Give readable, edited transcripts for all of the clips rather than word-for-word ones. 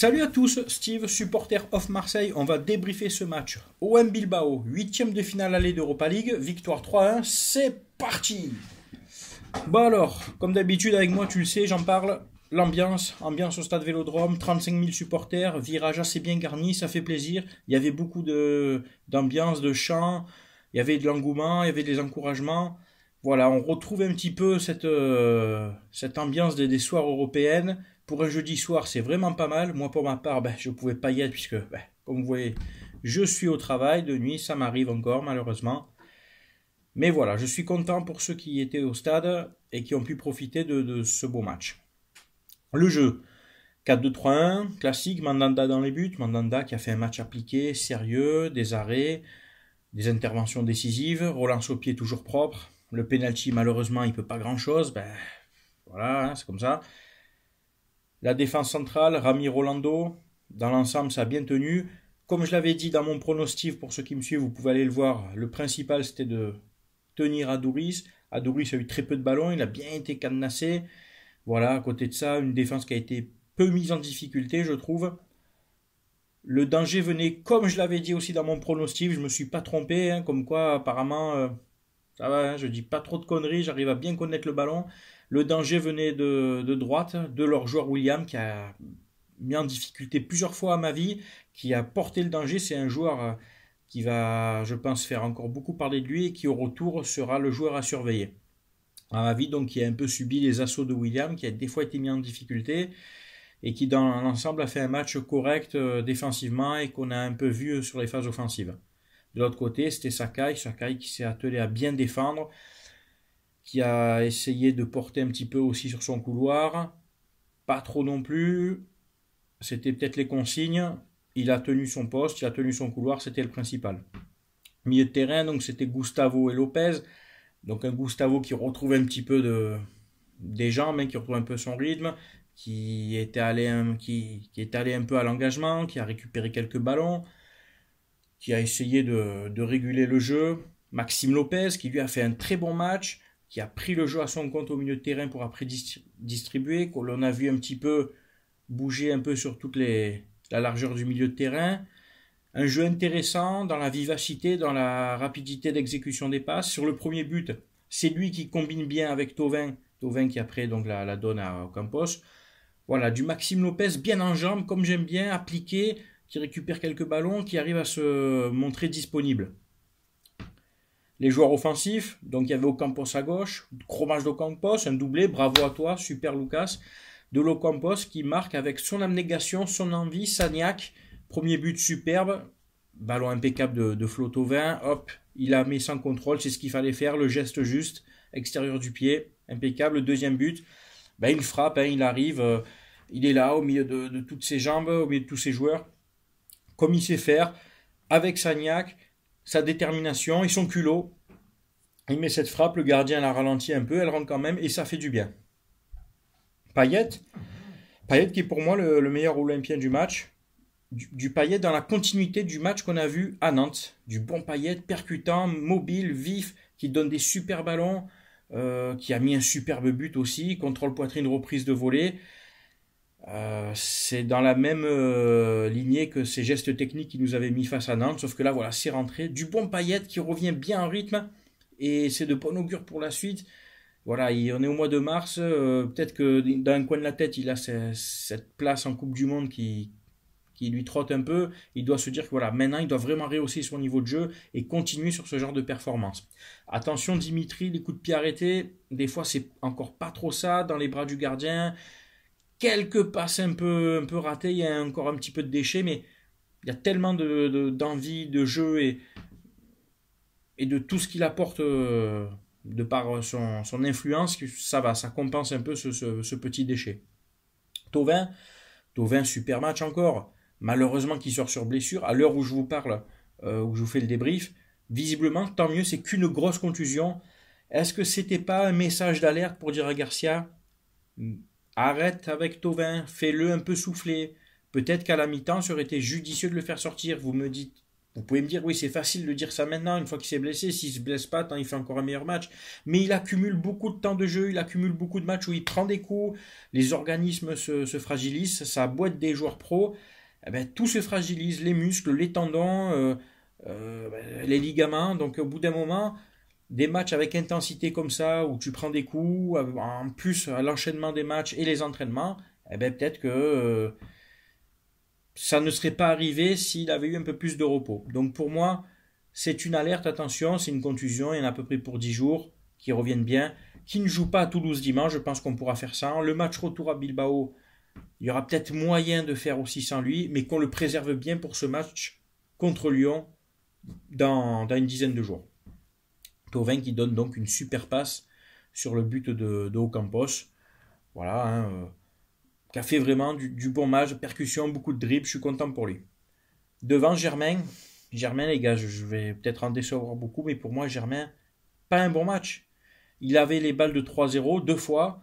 Salut à tous, Steve, supporter of Marseille. On va débriefer ce match. OM Bilbao, 8e de finale aller d'Europa League, victoire 3-1, c'est parti. Bon alors, comme d'habitude avec moi, tu le sais, j'en parle. Ambiance au stade Vélodrome, 35 000 supporters, virage assez bien garni, ça fait plaisir. Il y avait beaucoup d'ambiance, de chants, il y avait de l'engouement, il y avait des encouragements. Voilà, on retrouve un petit peu cette ambiance des soirs européennes. Pour un jeudi soir, c'est vraiment pas mal. Moi, pour ma part, je ne pouvais pas y être puisque, comme vous voyez, je suis au travail de nuit. Ça m'arrive encore, malheureusement. Mais voilà, je suis content pour ceux qui étaient au stade et qui ont pu profiter de ce beau match. Le jeu, 4-2-3-1, classique, Mandanda dans les buts. Mandanda qui a fait un match appliqué, sérieux, des arrêts, des interventions décisives. Relance au pied toujours propre. Le penalty, malheureusement, il ne peut pas grand-chose. Voilà, hein, c'est comme ça. La défense centrale, Rami Rolando, dans l'ensemble, ça a bien tenu. Comme je l'avais dit dans mon pronostic, pour ceux qui me suivent, vous pouvez aller le voir. Le principal, c'était de tenir Adouris. Adouris a eu très peu de ballons, il a bien été cadenassé. Voilà, à côté de ça, une défense qui a été peu mise en difficulté, je trouve. Le danger venait, comme je l'avais dit aussi dans mon pronostic, je ne me suis pas trompé, hein, comme quoi apparemment, ça va, hein, je dis pas trop de conneries, j'arrive à bien connaître le ballon. Le danger venait de droite, de leur joueur William, qui a mis en difficulté plusieurs fois à ma vie, qui a porté le danger. C'est un joueur qui va, je pense, faire encore beaucoup parler de lui et qui, au retour, sera le joueur à surveiller. À ma vie, donc, qui a un peu subi les assauts de William, qui a des fois été mis en difficulté et qui, dans l'ensemble, a fait un match correct défensivement et qu'on a un peu vu sur les phases offensives. De l'autre côté, c'était Sakai qui s'est attelé à bien défendre, qui a essayé de porter un petit peu aussi sur son couloir. Pas trop non plus. C'était peut-être les consignes. Il a tenu son poste, il a tenu son couloir, c'était le principal. Milieu de terrain, donc c'était Gustavo et Lopez. Donc un Gustavo qui retrouve un petit peu des jambes, hein, qui retrouve un peu son rythme, qui était allé un peu à l'engagement, qui a récupéré quelques ballons, qui a essayé de réguler le jeu. Maxime Lopez qui lui a fait un très bon match, qui a pris le jeu à son compte au milieu de terrain pour après distribuer, qu'on a vu un petit peu bouger un peu sur toute la largeur du milieu de terrain. Un jeu intéressant dans la vivacité, dans la rapidité d'exécution des passes. Sur le premier but, c'est lui qui combine bien avec Thauvin qui après donc la donne à Ocampos. Voilà, du Maxime Lopez bien en jambes, comme j'aime bien, appliqué, qui récupère quelques ballons, qui arrive à se montrer disponible. Les joueurs offensifs, donc il y avait Ocampos à gauche, gros match d'Ocampos, un doublé, bravo à toi, super Lucas. De l'Ocampos qui marque avec son abnégation, son envie, Sagnac, premier but superbe, ballon impeccable de Flo Thauvin, hop, il a mis sans contrôle, c'est ce qu'il fallait faire, le geste juste, extérieur du pied, impeccable, le deuxième but, il frappe, hein, il arrive, il est là au milieu de toutes ses jambes, au milieu de tous ses joueurs, comme il sait faire, avec Sagnac, sa détermination et son culot, il met cette frappe, le gardien la ralentit un peu, elle rentre quand même et ça fait du bien. Payet qui est pour moi le meilleur Olympien du match, du Payet dans la continuité du match qu'on a vu à Nantes, du bon Payet percutant, mobile, vif, qui donne des super ballons, qui a mis un superbe but aussi, contrôle poitrine, reprise de volée. C'est dans la même lignée que ces gestes techniques qui nous avaient mis face à Nantes, sauf que là voilà, c'est rentré. Du bon Payet qui revient bien en rythme et c'est de bon augure pour la suite. Voilà, on est au mois de mars, peut-être que dans un coin de la tête, il a cette place en Coupe du Monde qui lui trotte un peu. Il doit se dire que voilà, maintenant, il doit vraiment rehausser son niveau de jeu et continuer sur ce genre de performance. Attention, Dimitri, les coups de pied arrêtés, des fois, c'est encore pas trop ça, dans les bras du gardien. Quelques passes un peu ratées, il y a encore un petit peu de déchets, mais il y a tellement d'envie, de jeu et de tout ce qu'il apporte de par son influence, ça va, ça compense un peu ce petit déchet. Thauvin, super match encore. Malheureusement qu'il sort sur blessure. À l'heure où je vous parle, où je vous fais le débrief, visiblement, tant mieux, c'est qu'une grosse contusion. Est-ce que c'était pas un message d'alerte pour dire à Garcia, arrête avec Thauvin, fais-le un peu souffler. Peut-être qu'à la mi-temps, ça aurait été judicieux de le faire sortir. Vous me dites Vous pouvez me dire, oui, c'est facile de dire ça maintenant, une fois qu'il s'est blessé. S'il ne se blesse pas, tant il fait encore un meilleur match. Mais il accumule beaucoup de temps de jeu, il accumule beaucoup de matchs où il prend des coups, les organismes se fragilisent, ça boîte des joueurs pros, eh ben, tout se fragilise, les muscles, les tendons, les ligaments. Donc au bout d'un moment, des matchs avec intensité comme ça, où tu prends des coups, en plus à l'enchaînement des matchs et les entraînements, eh ben, peut-être que ça ne serait pas arrivé s'il avait eu un peu plus de repos. Donc pour moi, c'est une alerte, attention, c'est une contusion, il y en a à peu près pour 10 jours, qui reviennent bien, qui ne joue pas à Toulouse dimanche, je pense qu'on pourra faire ça. Le match retour à Bilbao, il y aura peut-être moyen de faire aussi sans lui, mais qu'on le préserve bien pour ce match contre Lyon dans une dizaine de jours. Thauvin qui donne donc une super passe sur le but de Ocampos. Voilà, hein, qui a fait vraiment du bon match, percussion, beaucoup de dribbles, je suis content pour lui. Devant Germain, les gars, je vais peut-être en décevoir beaucoup, mais pour moi, Germain, pas un bon match. Il avait les balles de 3-0 deux fois.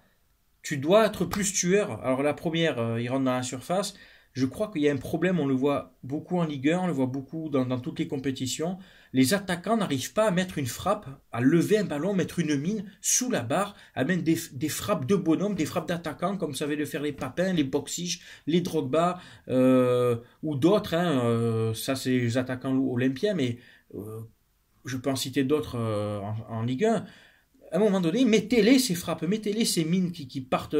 Tu dois être plus tueur. Alors la première, il rentre dans la surface. Je crois qu'il y a un problème, on le voit beaucoup en Ligue 1, on le voit beaucoup dans toutes les compétitions. Les attaquants n'arrivent pas à mettre une frappe, à lever un ballon, mettre une mine sous la barre, à mettre des frappes de bonhomme, des frappes d'attaquants, comme savaient le faire les Papins, les Boxic, les Drogba, ou d'autres. Hein, ça, c'est les attaquants olympiens, mais je peux en citer d'autres en Ligue 1. À un moment donné, mettez-les ces frappes, mettez-les ces mines qui partent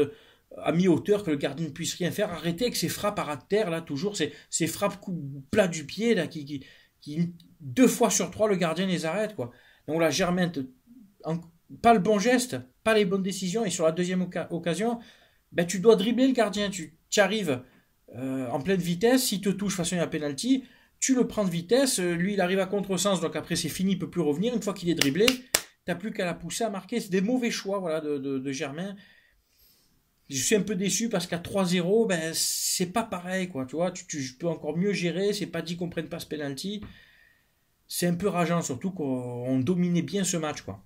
à mi-hauteur, que le gardien ne puisse rien faire. Arrêtez avec ces frappes à ras de terre, là, toujours, ces frappes plat du pied, là, qui, deux fois sur trois, le gardien les arrête, quoi. Donc là, Germain, pas le bon geste, pas les bonnes décisions, et sur la deuxième occasion, ben, tu dois dribbler le gardien, tu arrives en pleine vitesse, s'il te touche, de toute façon, il y a un penalty, tu le prends de vitesse, lui, il arrive à contresens, donc après, c'est fini, il ne peut plus revenir, une fois qu'il est dribblé, t'as plus qu'à la pousser à marquer. C'est des mauvais choix, voilà, de Germain. Je suis un peu déçu parce qu'à 3-0, ben, c'est pas pareil, quoi. Tu vois, tu peux encore mieux gérer. C'est pas dit qu'on prenne pas ce penalty. C'est un peu rageant, surtout qu'on dominait bien ce match, quoi.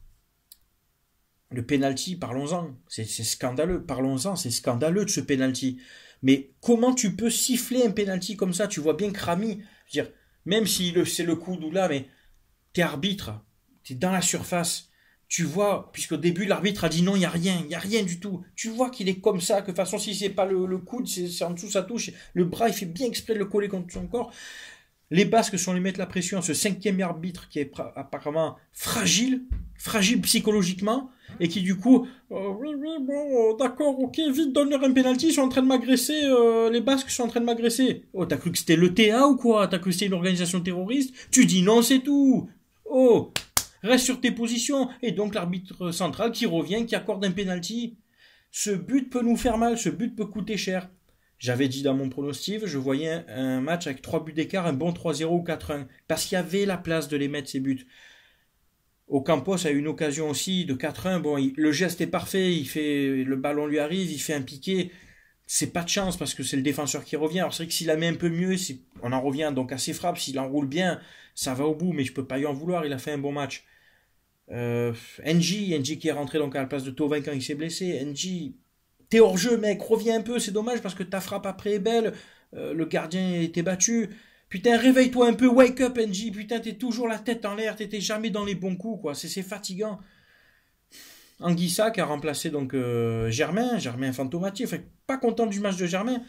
Le penalty, parlons-en. C'est scandaleux. Parlons-en, c'est scandaleux de ce penalty. Mais comment tu peux siffler un penalty comme ça? Tu vois bien que Rami, je veux dire, même si c'est le coup d'Oula, mais t'es arbitre, t'es dans la surface. Tu vois, puisqu'au début l'arbitre a dit non, il n'y a rien du tout. Tu vois qu'il est comme ça, que de toute façon, si c'est pas le coude, c'est en dessous, ça touche. Le bras, il fait bien exprès de le coller contre son corps. Les Basques sont lui mettre la pression, ce cinquième arbitre qui est apparemment fragile psychologiquement, et qui du coup, oui, bon, d'accord, ok, vite, donne-leur un penalty, ils sont en train de m'agresser, les Basques sont en train de m'agresser. Oh, t'as cru que c'était l'ETA ou quoi? T'as cru que c'était une organisation terroriste? Tu dis non, c'est tout. Oh, reste sur tes positions. Et donc l'arbitre central qui revient, qui accorde un penalty. Ce but peut nous faire mal, ce but peut coûter cher. J'avais dit dans mon pronostic, je voyais un match avec 3 buts d'écart, un bon 3-0 ou 4-1. Parce qu'il y avait la place de les mettre, ces buts. Ocampos a eu une occasion aussi de 4-1. Bon, le geste est parfait, le ballon lui arrive, il fait un piqué. C'est pas de chance parce que c'est le défenseur qui revient. Alors c'est vrai que s'il la met un peu mieux, on en revient donc à ses frappes. S'il enroule bien, ça va au bout, mais je peux pas y en vouloir. Il a fait un bon match. NJ qui est rentré donc à la place de Thauvin quand il s'est blessé. NJ, t'es hors jeu, mec, reviens un peu. C'est dommage parce que ta frappe après est belle. Le gardien était battu. Putain, réveille-toi un peu, wake up, NJ. Putain, t'es toujours la tête en l'air, t'étais jamais dans les bons coups, quoi. C'est fatigant. Anguissa qui a remplacé donc Germain fantomatique. Enfin, pas content du match de Germain.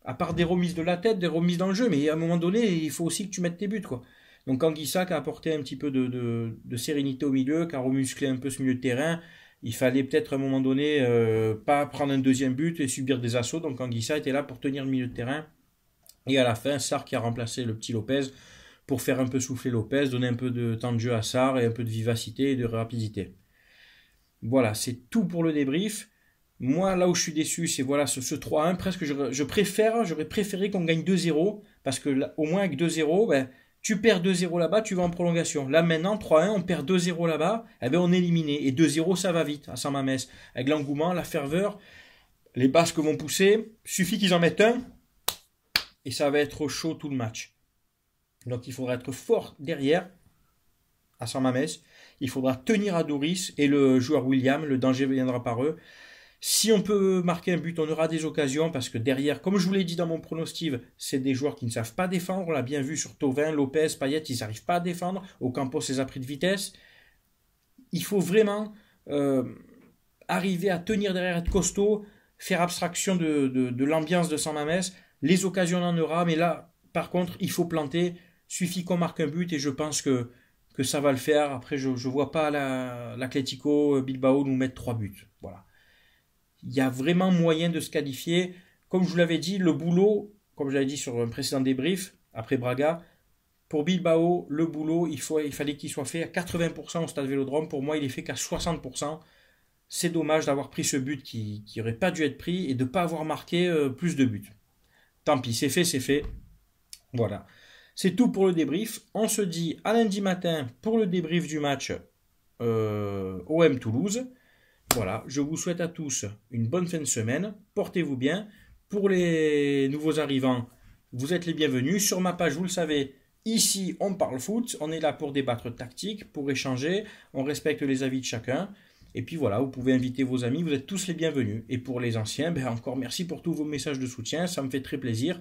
À part des remises de la tête, des remises dans le jeu, mais à un moment donné, il faut aussi que tu mettes tes buts, quoi. Donc Anguissa qui a apporté un petit peu de sérénité au milieu, qui a remusclé un peu ce milieu de terrain. Il fallait peut-être à un moment donné pas prendre un deuxième but et subir des assauts. Donc Anguissa était là pour tenir le milieu de terrain. Et à la fin, Sarr qui a remplacé le petit Lopez pour faire un peu souffler Lopez, donner un peu de temps de jeu à Sarr et un peu de vivacité et de rapidité. Voilà, c'est tout pour le débrief. Moi, là où je suis déçu, c'est voilà ce 3-1. Presque, j'aurais préféré qu'on gagne 2-0, parce que là, au moins avec 2-0, ben, tu perds 2-0 là-bas, tu vas en prolongation. Là maintenant, 3-1, on perd 2-0 là-bas, eh ben, on est éliminé. Et 2-0, ça va vite à San-Mamés. Avec l'engouement, la ferveur, les Basques vont pousser, suffit qu'ils en mettent un, et ça va être chaud tout le match. Donc il faudra être fort derrière, à San Mamés. Il faudra tenir à Doris et le joueur William, le danger viendra par eux. Si on peut marquer un but, on aura des occasions parce que derrière, comme je vous l'ai dit dans mon pronostic, c'est des joueurs qui ne savent pas défendre. On l'a bien vu sur Thauvin, Lopez, Payet, ils n'arrivent pas à défendre. Ocampos les a pris de vitesse. Il faut vraiment arriver à tenir derrière, être costaud, faire abstraction de l'ambiance de San Mamés. Les occasions, on en aura, mais là, par contre, il faut planter. Suffit qu'on marque un but et je pense que ça va le faire. Après, je ne vois pas l'Atlético Bilbao nous mettre 3 buts. Voilà. Il y a vraiment moyen de se qualifier. Comme je vous l'avais dit, le boulot, comme je l'avais dit sur un précédent débrief, après Braga, pour Bilbao, le boulot, il fallait qu'il soit fait à 80% au stade Vélodrome. Pour moi, il est fait qu'à 60%. C'est dommage d'avoir pris ce but qui n'aurait pas dû être pris et de ne pas avoir marqué plus de buts. Tant pis, c'est fait, c'est fait. Voilà. C'est tout pour le débrief. On se dit à lundi matin pour le débrief du match OM Toulouse. Voilà, je vous souhaite à tous une bonne fin de semaine. Portez-vous bien. Pour les nouveaux arrivants, vous êtes les bienvenus. Sur ma page, vous le savez, ici, on parle foot. On est là pour débattre tactique, pour échanger. On respecte les avis de chacun. Et puis voilà, vous pouvez inviter vos amis. Vous êtes tous les bienvenus. Et pour les anciens, encore merci pour tous vos messages de soutien. Ça me fait très plaisir.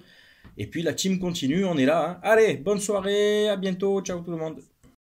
Et puis la team continue. On est là. Hein. Allez, bonne soirée. À bientôt. Ciao tout le monde.